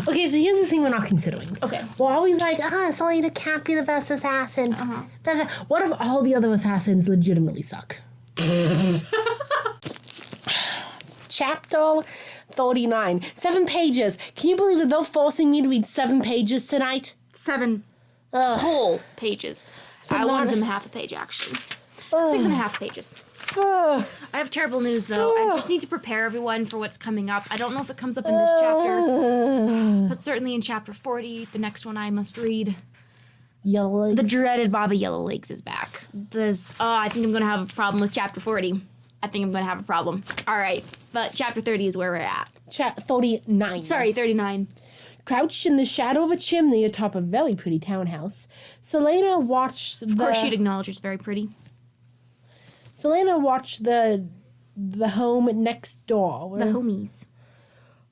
Okay, so here's the thing we're not considering. Okay. We're always like, Selena can't be the best assassin. Uh-huh. What if all the other assassins legitimately suck? Chapter 39. 7 pages. Can you believe that they're forcing me to read 7 pages tonight? 7 whole pages. I wanted them half a page, actually. 6.5 pages. I have terrible news, though. I just need to prepare everyone for what's coming up. I don't know if it comes up in this chapter, but certainly in chapter 40, the next one I must read. Yellow Legs. The dreaded Baba Yellow Legs is back. I think I'm going to have a problem with chapter 40. I think I'm going to have a problem. All right, but chapter 30 is where we're at. 39. Sorry, 39. Crouched in the shadow of a chimney atop a very pretty townhouse, Selena watched Of course, she'd acknowledge it's very pretty. Selena watched the home next door. The homies.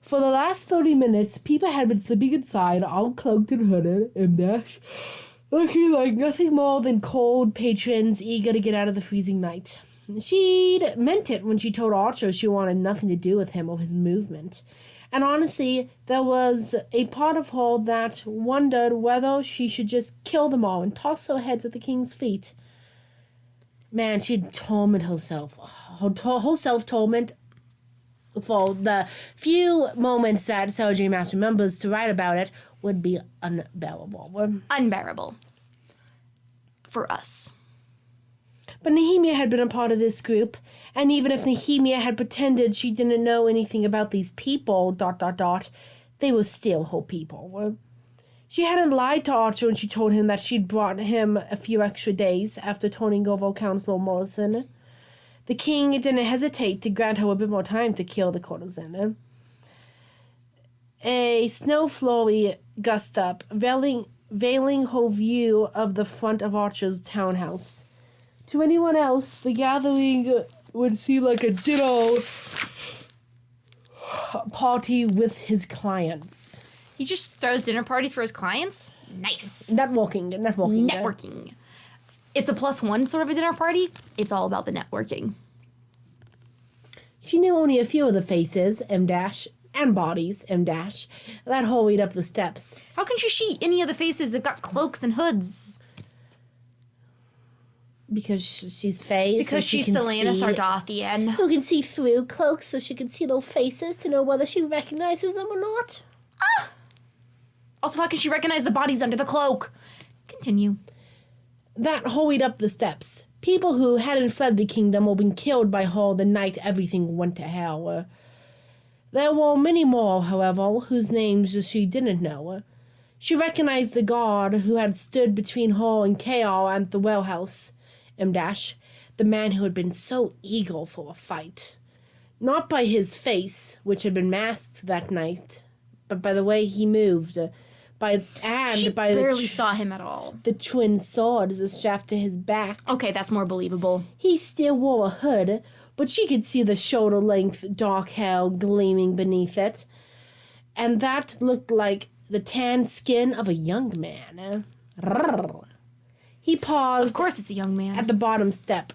For the last 30 minutes, people had been sleeping inside, all cloaked and hooded, looking like nothing more than cold patrons eager to get out of the freezing night. She'd meant it when she told Archer she wanted nothing to do with him or his movement. And honestly, there was a part of her that wondered whether she should just kill them all and toss their heads at the king's feet. Man, she'd torment herself. Her self-torment for the few moments that Sarah J. Maas remembers to write about it would be unbearable. Unbearable. For us. But Nehemia had been a part of this group, and even if Nehemia had pretended she didn't know anything about these people, ... they were still her people. She hadn't lied to Archer when she told him that she'd brought him a few extra days after turning over Counselor Mollison. The king didn't hesitate to grant her a bit more time to kill the courtesan. A snow flurry gusted up, veiling her view of the front of Archer's townhouse. To anyone else, the gathering would seem like a dinner party with his clients. He just throws dinner parties for his clients? Nice. Networking. It's a +1 sort of a dinner party. It's all about the networking. She knew only a few of the faces, M-, and bodies, M-, that hurried up the steps. How can she see any of the faces? They've got cloaks and hoods. Because she's Fae. Because so she's Selena Sardothian. Who can see through cloaks so she can see their faces to know whether she recognizes them or not. Also, how can she recognize the bodies under the cloak? Continue. That hurried up the steps. People who hadn't fled the kingdom or been killed by her the night everything went to hell. There were many more, however, whose names she didn't know. She recognized the guard who had stood between her and Chaos and the wellhouse, M-, the man who had been so eager for a fight. Not by his face, which had been masked that night, but by the way he moved. She barely saw him at all. The twin swords strapped to his back. Okay, that's more believable. He still wore a hood, but she could see the shoulder-length dark hair gleaming beneath it. And that looked like the tan skin of a young man. He paused. Of course it's a young man. At the bottom step,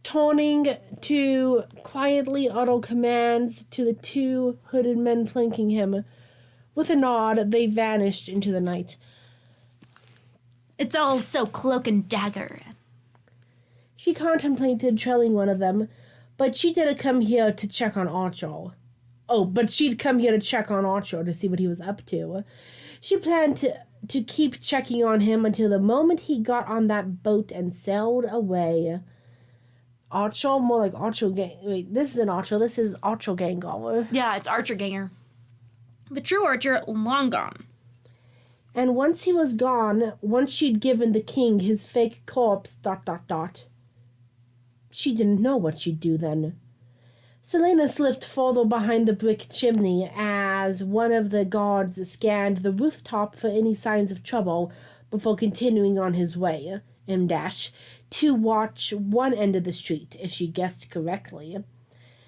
turning to quietly utter commands to the 2 hooded men flanking him. With a nod, they vanished into the night. It's all so cloak and dagger. She contemplated trailing one of them, but she didn't come here to check on Archer. But she'd come here to check on Archer to see what he was up to. She planned to keep checking on him until the moment he got on that boat and sailed away. Archer? More like Archer Gang. Wait, this isn't Archer. This is Archer Ganger. Yeah, it's Archer Ganger. The true Archer, long gone. And once he was gone, once she'd given the king his fake corpse, ... she didn't know what she'd do then. Selena slipped further behind the brick chimney as one of the guards scanned the rooftop for any signs of trouble before continuing on his way, M-, to watch one end of the street, if she guessed correctly.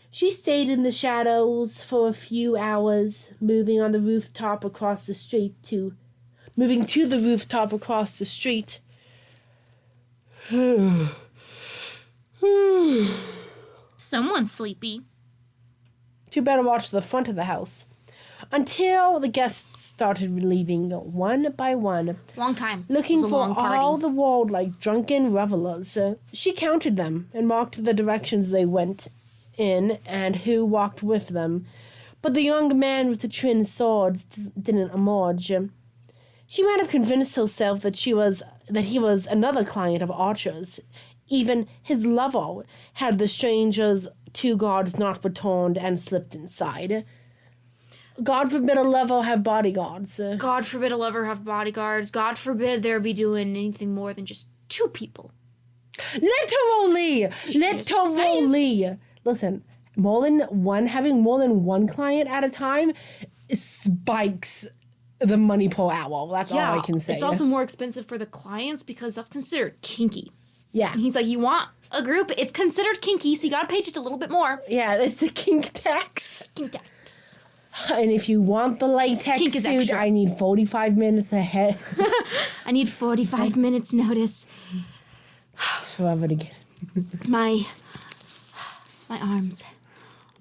She stayed in the shadows for a few hours, moving to the rooftop across the street. Someone's sleepy. Too bad to watch the front of the house. until the guests started leaving one by one. Long time. Looking for long party. all the world like drunken revelers. She counted them and marked the directions they went in and who walked with them. But the young man with the twin swords didn't emerge. She might have convinced herself that he was another client of Archer's. Even his lover had the stranger's 2 guards not returned and slipped inside. God forbid a lover have bodyguards. God forbid a lover have bodyguards. God forbid there be doing anything more than just 2 people. Literally! Listen, having more than one client at a time spikes the money per hour. That's all I can say. It's also more expensive for the clients because that's considered kinky. Yeah. And he's like, you want a group? It's considered kinky, so you gotta pay just a little bit more. Yeah, it's the kink tax. Kink tax. And if you want the latex Kink is suit, extra. I need 45 minutes ahead. I need 45 minutes notice. It's forever to get. My arms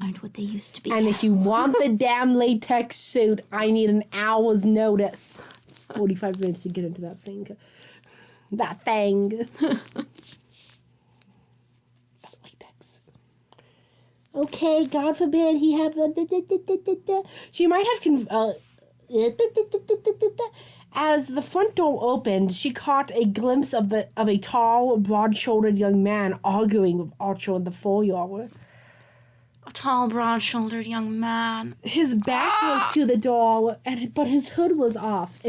aren't what they used to be. And if you want the damn latex suit, I need an hour's notice. 45 minutes to get into that thing. That thing. The latex. Okay, God forbid he have the... She might have... As the front door opened, she caught a glimpse of a tall, broad-shouldered young man arguing with Archer in the foyer. A tall, broad-shouldered young man. His back was to the door, but his hood was off,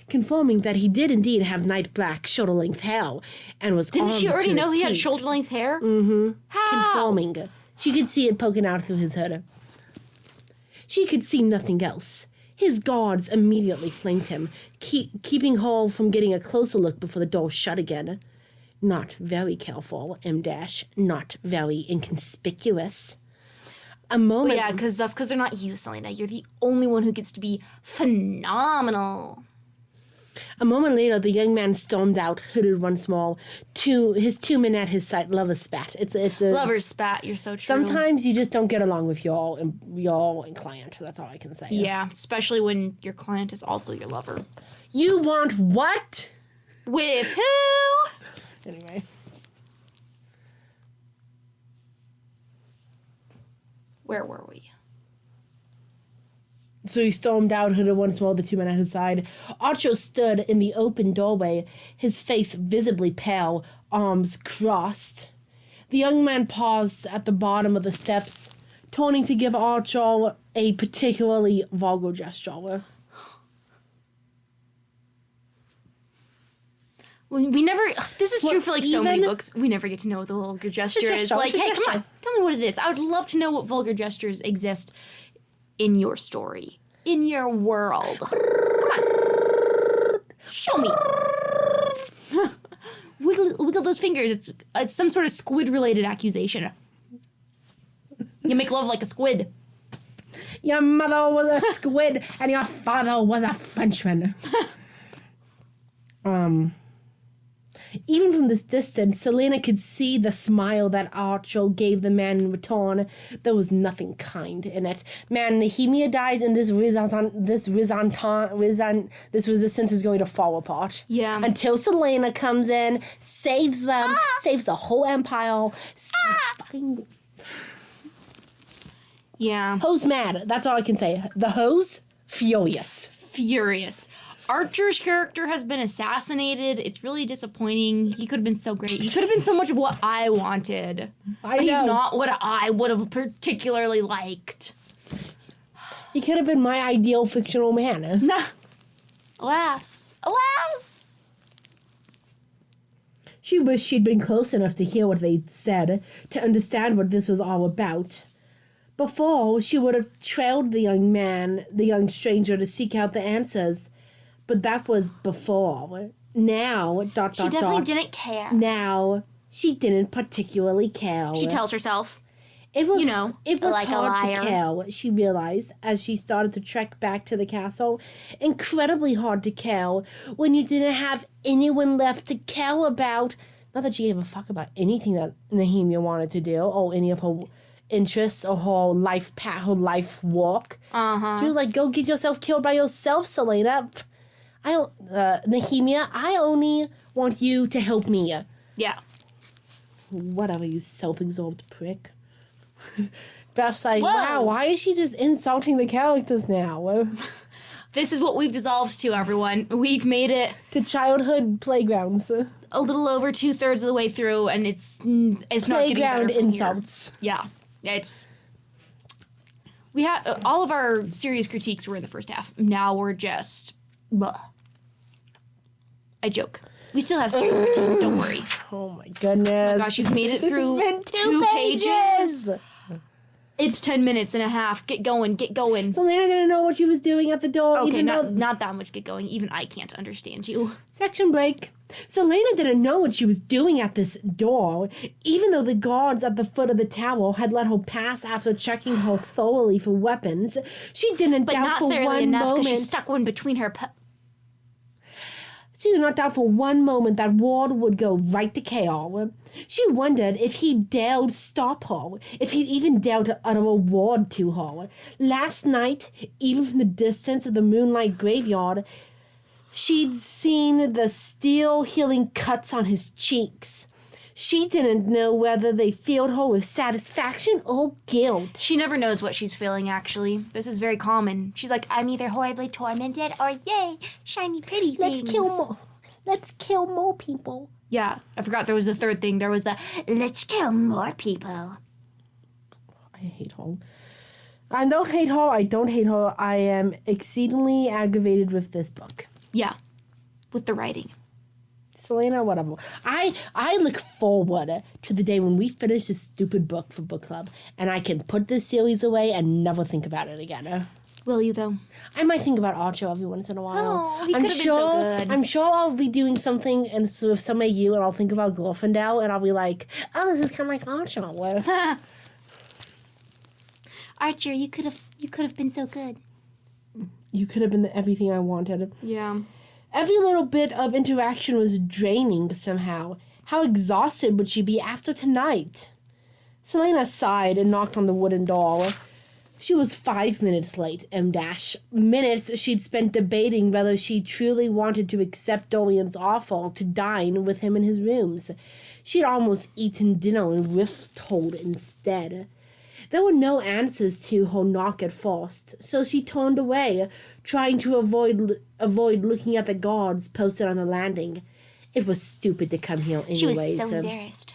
confirming that he did indeed have night black, shoulder-length hair, and was Didn't she armed already to know the he had teeth. shoulder-length hair? Mm-hmm. How? Confirming. She could see it poking out through his hood. She could see nothing else. His guards immediately flanked him, keeping her from getting a closer look before the door shut again. Not very careful, not very inconspicuous. A moment... Well, yeah, because that's because they're not you, Selena. You're the only one who gets to be phenomenal. A moment later, the young man stormed out, hooded once more. His 2 men at his side, lover spat. It's a Lover's spat, you're so true. Sometimes you just don't get along with your client. That's all I can say. Yeah, especially when your client is also your lover. You want what? With who? Anyway. Where were we? So he stormed out, hooded once more, the 2 men at his side. Archer stood in the open doorway, his face visibly pale, arms crossed. The young man paused at the bottom of the steps, turning to give Archer a particularly vulgar gesture. We never... This is true for, like, so many books. We never get to know what the vulgar gesture is. Like, hey, come on. Tell me what it is. I would love to know what vulgar gestures exist in your story. In your world. Come on. Show me. Wiggle those fingers. It's some sort of squid-related accusation. You make love like a squid. Your mother was a squid, and your father was a Frenchman. Even from this distance, Selena could see the smile that Archer gave the man in return. There was nothing kind in it. Man, Nehemia dies, and this resistance is going to fall apart. Yeah. Until Selena comes in, saves them, saves the whole empire. Yeah. Ho's mad. That's all I can say. The Ho's furious. Furious. Archer's character has been assassinated. It's really disappointing. He could have been so great. He could have been so much of what I wanted. But he's not what I would have particularly liked. He could have been my ideal fictional man. Nah. Alas. Alas. She wished she'd been close enough to hear what they'd said, to understand what this was all about. Before, she would have trailed the young stranger to seek out the answers. But that was before. Now, She definitely didn't care. Now, she didn't particularly care. She tells herself. It was like hard a liar. to care, she realized, as she started to trek back to the castle. Incredibly hard to care when you didn't have anyone left to care about. Not that she gave a fuck about anything that Nehemia wanted to do, or any of interests or her life path, her life walk. She was like, go get yourself killed by yourself, Selena. Nehemia, I only want you to help me. Yeah. Whatever, you self-absorbed prick. Beth's like, Whoa. wow, why is she just insulting the characters now? This is what we've dissolved to, everyone. We've made it To childhood playgrounds. a little over 2/3 of the way through, and it's not getting better Playground from insults. here. Yeah, we had all of our serious critiques were in the first half. Now we're just, blah. I joke. We still have serious critiques. Don't worry. Oh my goodness. Oh my gosh, you've made it through Been 2 pages. It's 10 minutes and a half. Get going. Selena didn't know what she was doing at the door. Okay, even though... not that much get going. Even I can't understand you. Section break. Selena didn't know what she was doing at this door, even though the guards at the foot of the tower had let her pass after checking her thoroughly for weapons. She didn't But doubt not for thoroughly one enough moment. because she stuck one between her... She did not doubt for one moment that Ward would go right to KO. She wondered if he dared stop her, if he'd even dared to utter a word to her. Last night, even from the distance of the moonlight graveyard, she'd seen the steel healing cuts on his cheeks. She didn't know whether they filled her with satisfaction or guilt. She never knows what she's feeling, actually. This is very common. She's like, I'm either horribly tormented or yay, shiny pretty things. Let's kill more people. Yeah, I forgot there was the third thing. There was the, let's kill more people. I hate her. I don't hate her. I am exceedingly aggravated with this book. Yeah, with the writing. Selena, whatever. I look forward to the day when we finish this stupid book for book club and I can put this series away and never think about it again. Will you, though? I might think about Archer every once in a while. Oh, he could have been so good. I'm sure I'll be doing something and so with some of you and I'll think about Glorfindel and I'll be like, oh, this is kind of like Archer. Archer, you could have been so good. You could have been everything I wanted. Yeah. Every little bit of interaction was draining somehow. How exhausted would she be after tonight? Selena sighed and knocked on the wooden door. She was 5 minutes late, minutes she'd spent debating whether she truly wanted to accept Dorian's offer to dine with him in his rooms. She'd almost eaten dinner in Rifthold instead. There were no answers to her knock at first, so she turned away, trying to avoid looking at the guards posted on the landing. It was stupid to come here anyways. She was so embarrassed.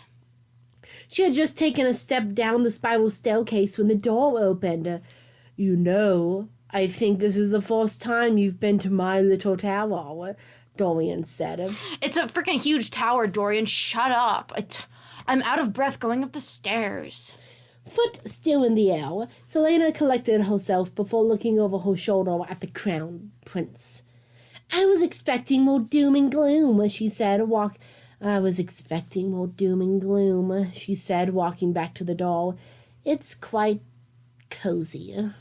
She had just taken a step down the spiral staircase when the door opened. You know, I think this is the first time you've been to my little tower, Dorian said. It's a freaking huge tower, Dorian. Shut up. I'm out of breath going up the stairs. Foot still in the air, Selena collected herself before looking over her shoulder at the crown prince. I was expecting more doom and gloom, she said, walking back to the door. It's quite cozy.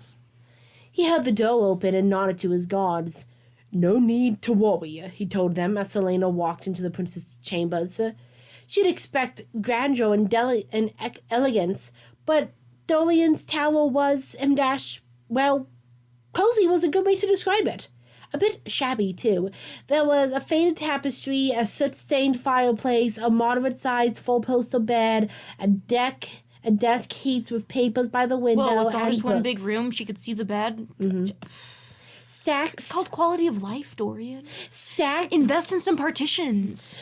He held the door open and nodded to his guards. No need to worry, he told them as Selena walked into the prince's chambers. She'd expect grandeur and elegance, but Dorian's tower was, cozy was a good way to describe it. A bit shabby, too. There was a faded tapestry, a soot-stained fireplace, a moderate-sized four-poster bed, a desk heaped with papers by the window, Well, it's all and just one books. big room. She could see the bed. Mm-hmm. Stacks. It's called quality of life, Dorian. Stacks. Invest in some partitions.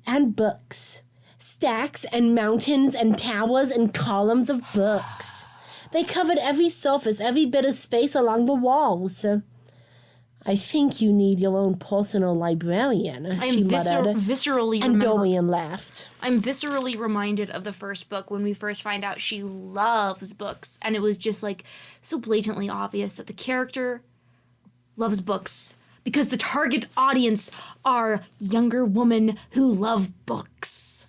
And books. Stacks and mountains and towers and columns of books. They covered every surface, every bit of space along the walls. I think you need your own personal librarian, she muttered. And Dorian laughed. I'm viscerally reminded of the first book when we first find out she loves books. And it was just like so blatantly obvious that the character loves books because the target audience are younger women who love books.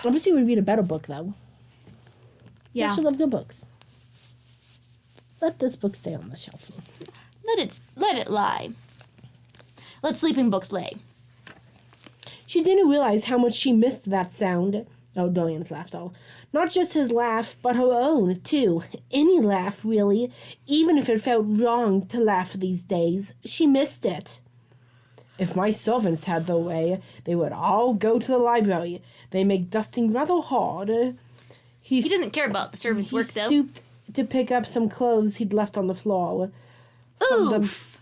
I wish you would read a better book, though. Yeah. She loved good books. Let this book stay on the shelf. Let it lie. Let sleeping books lay. She didn't realize how much she missed that sound. Oh, Dorian's laughed all. Not just his laugh, but her own, too. Any laugh, really. Even if it felt wrong to laugh these days. She missed it. If my servants had their way, they would all go to the library. They make dusting rather hard. He doesn't care about the servants' work, though. He stooped to pick up some clothes he'd left on the floor. Oof!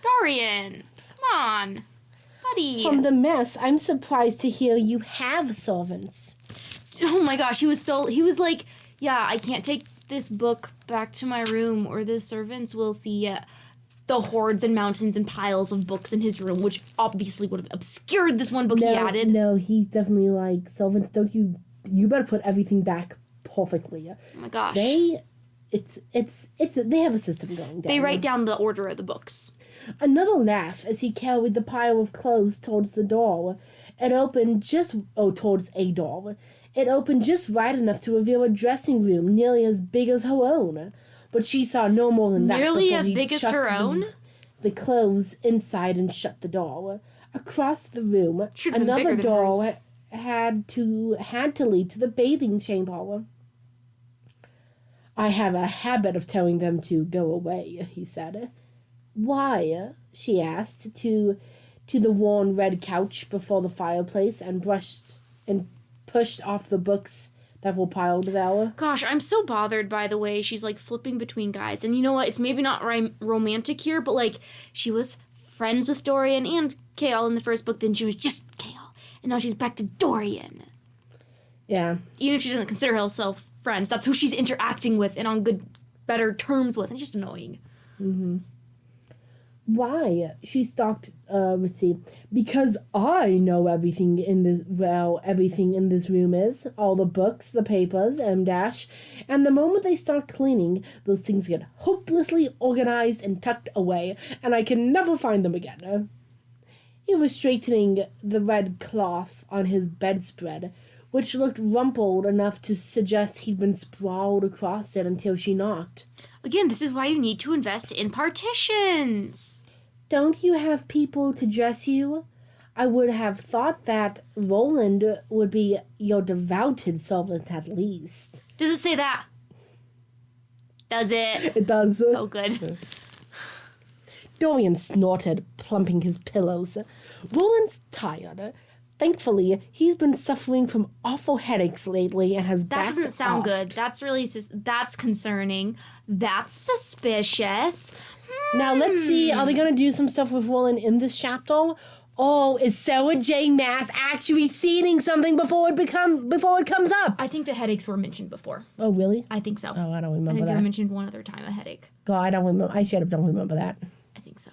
Dorian! Come on! Buddy! From the mess, I'm surprised to hear you have servants. Oh my gosh, he was like, yeah, I can't take this book back to my room or the servants will see the hordes and mountains and piles of books in his room, which obviously would have obscured this one book he added. No, he's definitely like, servants, you better put everything back perfectly. Oh my gosh. They have a system going down. They write down the order of the books. Another laugh as he carried the pile of clothes towards the door. Towards a door. It opened just right enough to reveal a dressing room nearly as big as her own. But she saw no more than that. Nearly as big as her own? The clothes inside and shut the door. Across the room, another door had to lead to the bathing chamber. I have a habit of telling them to go away, he said. Why? She asked, to the worn red couch before the fireplace and pushed off the books that were piled there. Gosh, I'm so bothered by the way she's like flipping between guys. And you know what? It's maybe not romantic here, but like she was friends with Dorian and Kale in the first book, then she was just Kale. And now she's back to Dorian. Yeah. Even if she doesn't consider herself friends, that's who she's interacting with and on better terms with. It's just annoying. Mm-hmm. Why? She stalked, because I know everything in this room is. All the books, the papers, and the moment they start cleaning, those things get hopelessly organized and tucked away, and I can never find them again. He was straightening the red cloth on his bedspread, which looked rumpled enough to suggest he'd been sprawled across it until she knocked. Again, this is why you need to invest in partitions. Don't you have people to dress you? I would have thought that Roland would be your devoted servant at least. Does it say that? Does it? It does. Oh, good. Dorian snorted, plumping his pillows. Roland's tired. Thankfully, he's been suffering from awful headaches lately and has backed off. That doesn't sound good. That's concerning. That's suspicious. Now, let's see. Are they going to do some stuff with Roland in this chapter? Oh, is Sarah J. Maas actually seeing something before it comes up? I think the headaches were mentioned before. Oh, really? I think so. Oh, I don't remember that. I think they were mentioned one other time, a headache. God, I don't remember. I should have don't remember that. I think so.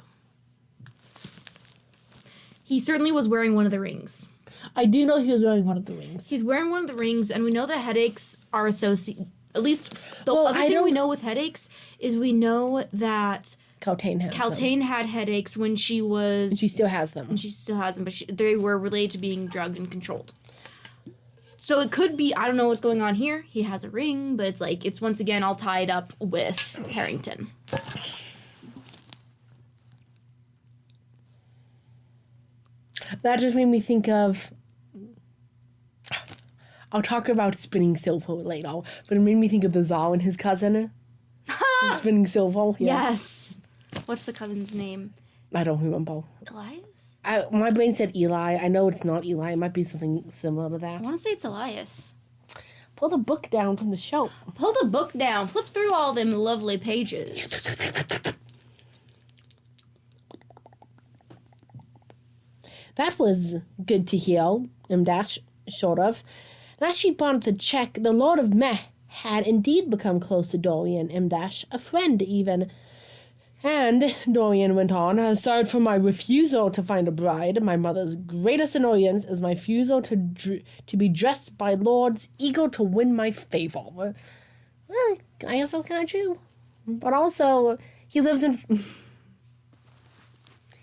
He certainly was wearing one of the rings. I do know he was wearing one of the rings. He's wearing one of the rings, and we know that headaches are associated. At least the other thing we know with headaches is we know that Kaltain had headaches when she was... And she still has them. And she still has them, but they were related to being drugged and controlled. So it could be, I don't know what's going on here. He has a ring, but it's once again all tied up with Harrington. That just made me think of... I'll talk about spinning silver later, but it made me think of the Tsar and his cousin. Spinning silver. Yeah. Yes. What's the cousin's name? I don't remember. Elias? My brain said Eli. I know it's not Eli. It might be something similar to that. I want to say it's Elias. Pull the book down from the shelf. Pull the book down. Flip through all them lovely pages. That was good to hear, sort of. As she bought the check, the Lord of Meh had indeed become close to Dorian, a friend even. And, Dorian went on, aside from my refusal to find a bride, my mother's greatest annoyance is my refusal to be dressed by lords eager to win my favor. Well, I guess that's kind of true. But also, he lives in...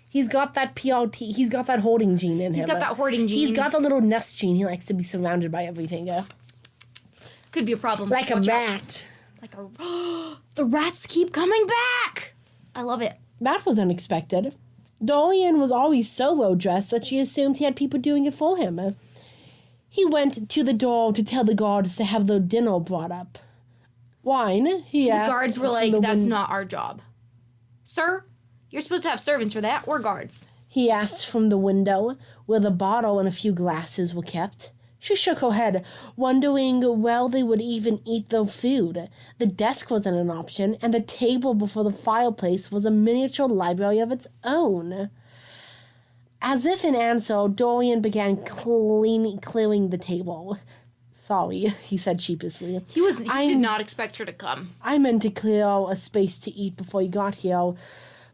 He's got that PLT. He's got that hoarding gene in him. He's got that hoarding gene. He's got the little nest gene. He likes to be surrounded by everything. Could be a problem. Like a rat. The rats keep coming back. I love it. That was He went to the door to tell the guards to have the dinner brought up. Wine, he asked. The guards were like, that's not our job. Sir, you're supposed to have servants for that. We're guards. He asked from the window, where the bottle and a few glasses were kept. She shook her head, wondering where they would even eat their food. The desk wasn't an option, and the table before the fireplace was a miniature library of its own. As if in answer, Dorian began clearing the table. Sorry, he said sheepishly. He did not expect her to come. I meant to clear a space to eat before you got here,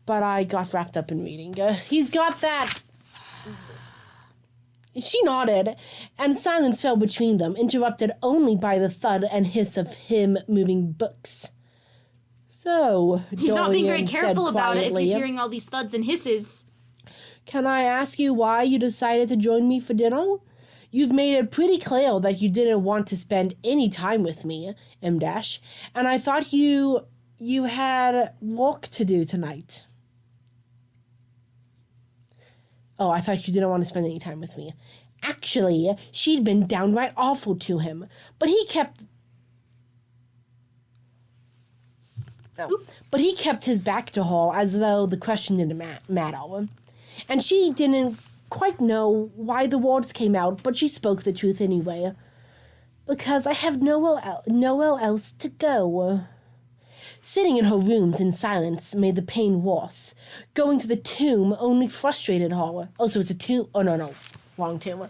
but I got wrapped up in reading. He's got that. She nodded, and silence fell between them, interrupted only by the thud and hiss of him moving books. So, he's not being very careful about it if quietly, you're hearing all these thuds and hisses. Can I ask you why you decided to join me for dinner? You've made it pretty clear that you didn't want to spend any time with me, M-, and I thought you had work to do tonight. Oh, I thought you didn't want to spend any time with me. Actually, she'd been downright awful to him, but he kept... Oh. But he kept his back to her as though the question didn't matter. And she didn't quite know why the words came out, but she spoke the truth anyway. Because I have nowhere else to go. Sitting in her rooms in silence made the pain worse. Going to the tomb only frustrated her. Oh, so it's a tomb. Oh, no. Wrong tomb.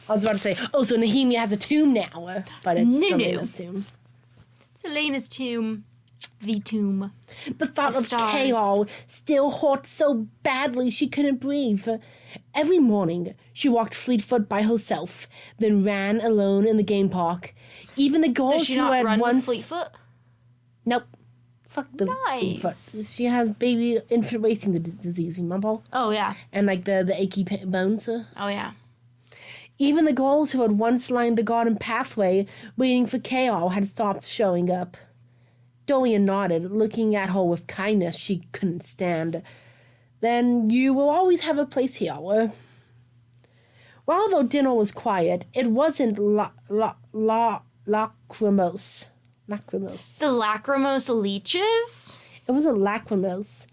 I was about to say, oh, so Nehemia has a tomb now. But it's Selena's tomb. Selena's tomb. The tomb. The thought of Chaol still hurt so badly she couldn't breathe. Every morning, she walked fleetfoot by herself, then ran alone in the game park. Even the girls who had once... Fleetfoot? Nope. Fuck the Fleetfoot. She has baby infant wasting disease, remember? Oh, yeah. And like the achy bones. Oh, yeah. Even the girls who had once lined the garden pathway waiting for Chaol had stopped showing up. Dorian nodded, looking at her with kindness she couldn't stand. Then you will always have a place here. While the dinner was quiet, it wasn't lachrymose. Lachrymose. The lachrymose leeches? It wasn't lachrymose.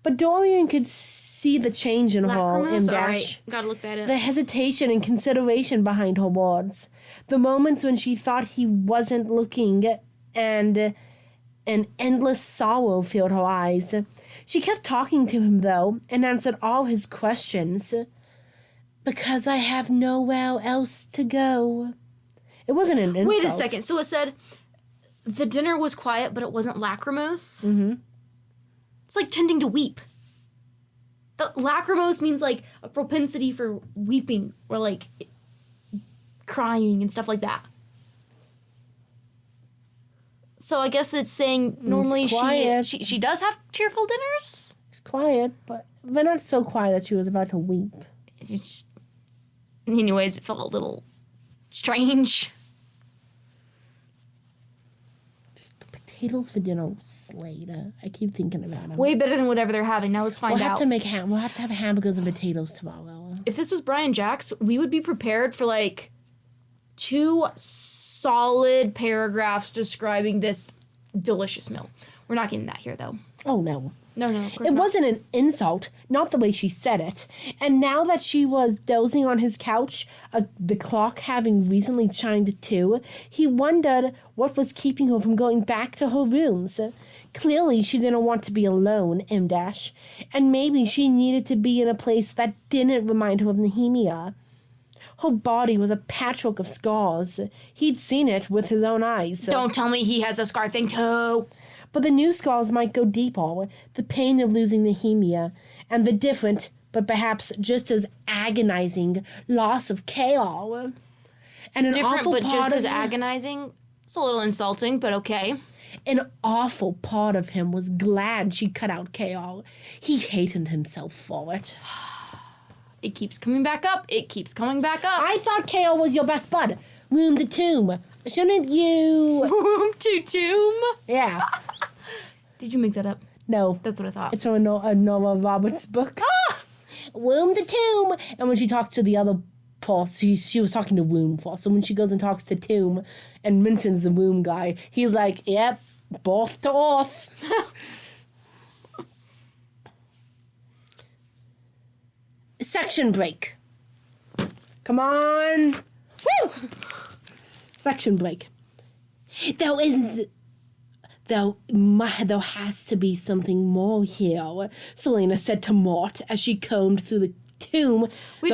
But Dorian could see the change in her, M-. Right. Gotta look that up. The hesitation and consideration behind her words. The moments when she thought he wasn't looking, and an endless sorrow filled her eyes. She kept talking to him, though, and answered all his questions. Because I have nowhere else to go. It wasn't an insult. Wait a second. So it said the dinner was quiet, but it wasn't lachrymose? Mm-hmm. It's like tending to weep. Lachrymose means like a propensity for weeping or like crying and stuff like that. So I guess it's saying normally she does have tearful dinners? It's quiet, but not so quiet that she was about to weep. Anyways, it felt a little strange. The potatoes for dinner slayed. I keep thinking about them. Way better than whatever they're having. Now let's find out. We'll have to have hamburgers and potatoes tomorrow. If this was Brian Jacks, we would be prepared for like 2 solid paragraphs describing this delicious meal. We're not getting that here, though. Oh, no. No, of course It not. wasn't an insult, not the way she said it. And now that she was dozing on his couch, the clock having recently chimed 2, he wondered what was keeping her from going back to her rooms. Clearly, she didn't want to be alone, M-, and maybe she needed to be in a place that didn't remind her of Nehemia. Her body was a patchwork of scars. He'd seen it with his own eyes. Don't tell me he has a scar thing too. But the new scars might go deeper. The pain of losing Nehemia, and the different, but perhaps just as agonizing, loss of Chaol. And an different, awful but part just of as agonizing. It's a little insulting, but okay. An awful part of him was glad she cut out Chaol. He hated himself for it. It keeps coming back up. It keeps coming back up. I thought Chaol was your best bud. Room to tomb. Shouldn't you... Room to tomb? Yeah. Did you make that up? No. That's what I thought. It's from a Nora Roberts book. Ah! Room to tomb. And when she talks to the other Paul, she was talking to Womb Paul. So when she goes and talks to Tomb and mentions the Womb guy, he's like, yep, both to off. Section break. Come on. Woo! Section break. There has to be something more here, Selena said to Mort as she combed through the tomb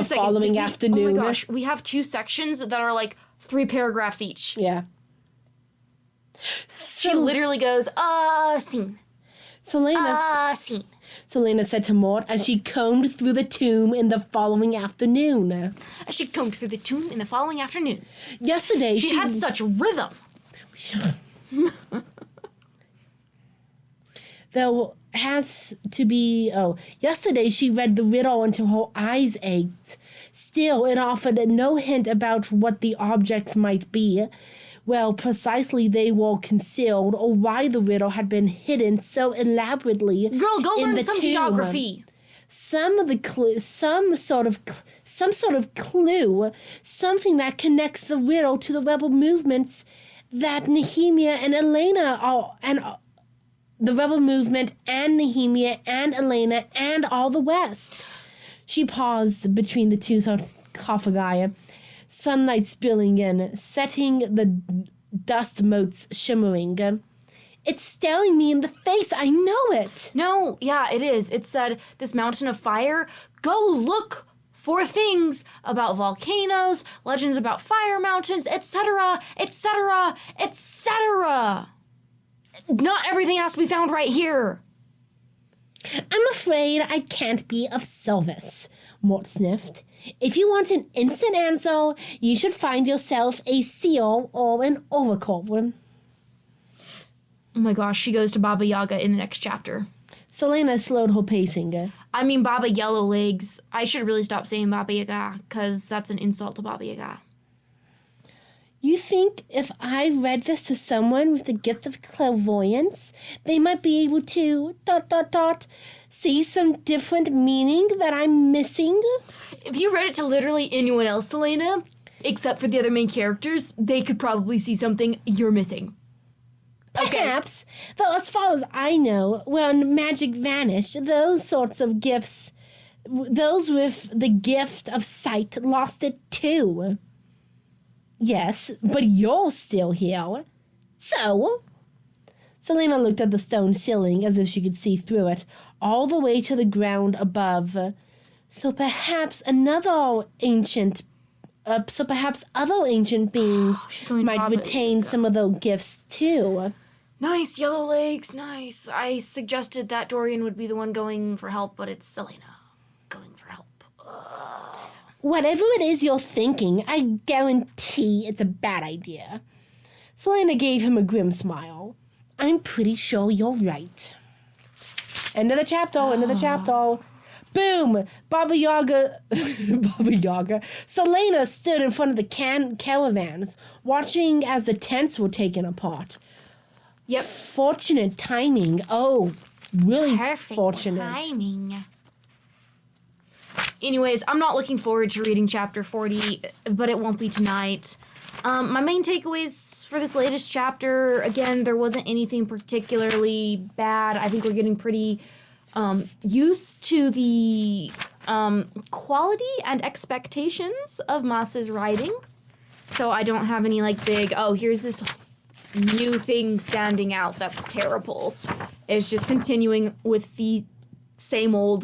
following afternoon. Oh my gosh, we have 2 sections that are like 3 paragraphs each. Yeah. She literally goes, scene. Scene. Selena said to Mort as she combed through the tomb in the following afternoon. Yesterday, she had such rhythm. Yesterday she read the riddle until her eyes ached. Still, it offered no hint about what the objects might be. Well, precisely they were concealed, or why the riddle had been hidden so elaborately. Girl, go learn some geography. Some sort of clue, something that connects the riddle to the rebel movements that Nehemia and Elena the rebel movement and Nehemia and Elena and all the West. She paused between the 2 sarcophagi, sunlight spilling in, setting the dust motes shimmering. It's staring me in the face. I know it. No, yeah, it is. It said, this mountain of fire, go look for things about volcanoes, legends about fire mountains, etc., etc., etc. Not everything has to be found right here. I'm afraid I can't be of service, Mort sniffed. If you want an instant answer, you should find yourself a seal or an oracle. Oh my gosh, she goes to Baba Yaga in the next chapter. Selena slowed her pacing. I mean Baba Yellow Legs. I should really stop saying Baba Yaga, because that's an insult to Baba Yaga. You think if I read this to someone with the gift of clairvoyance, they might be able to, ... see some different meaning that I'm missing? If you read it to literally anyone else, Selena, except for the other main characters, they could probably see something you're missing. Perhaps, though as far as I know, when magic vanished, those sorts of gifts, those with the gift of sight lost it too. Yes, but you're still here. So? Selena looked at the stone ceiling as if she could see through it, all the way to the ground above. So perhaps other ancient beings might retain some of those gifts too. Nice, Yellow Legs, nice. I suggested that Dorian would be the one going for help, but it's Selena going for help. Whatever it is you're thinking, I guarantee it's a bad idea. Selena gave him a grim smile. I'm pretty sure you're right. End of the chapter. Boom! Baba Yaga. Selena stood in front of the caravans, watching as the tents were taken apart. Yep. Fortunate timing. Oh, really Perfect fortunate. Timing. Anyways, I'm not looking forward to reading chapter 40, but it won't be tonight. My main takeaways for this latest chapter, again, there wasn't anything particularly bad. I think we're getting pretty used to the quality and expectations of Maas's writing. So I don't have any big, here's this new thing standing out that's terrible. It's just continuing with the same old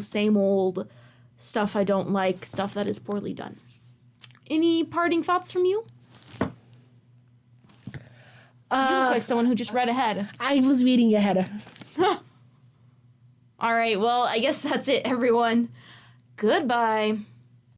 stuff I don't like, stuff that is poorly done. Any parting thoughts from you? You look like someone who just read ahead. I was reading ahead. All right, well, I guess that's it, everyone. Goodbye.